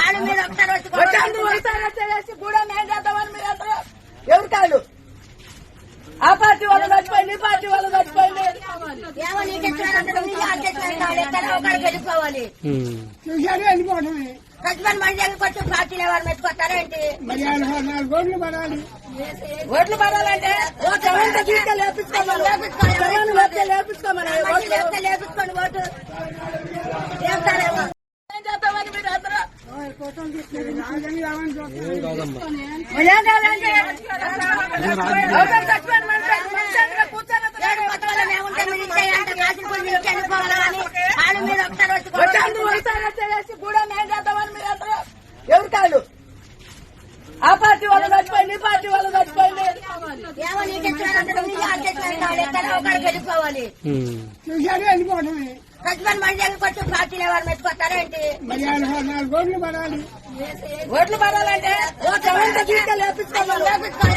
చేద్దామని మీరు అందరూ కూడా నేను చేద్దామని మీరు అందరూ ఎవరు కాదు ఆ పార్టీ వాళ్ళు చచ్చిపోయింది ఈ పార్టీ వాళ్ళు చచ్చిపోయింది వెళ్ళిపోవాలి చచ్చిపోయిన మనుషులకు వచ్చి పార్టీలు ఎవరు మెచ్చుకొస్తారేంటి ఓట్లు పడాలంటే లేపించుకోమని లేపించుకోండి ఓటు ఏం చేద్దామని మీరు అందరూ కూడా నేను చేద్దామని మీరు అందరూ ఎవరు కాదు ఆ పార్టీ వాళ్ళు చచ్చిపోయింది ఈ పార్టీ వాళ్ళు చచ్చిపోయింది వెళ్ళిపోవాలి చచ్చిపోయిన మనుషులకు వచ్చి పార్టీలు ఎవరు మెచ్చుకొస్తారేంటి ఓట్లు పడాలంటే లేపించుకోమని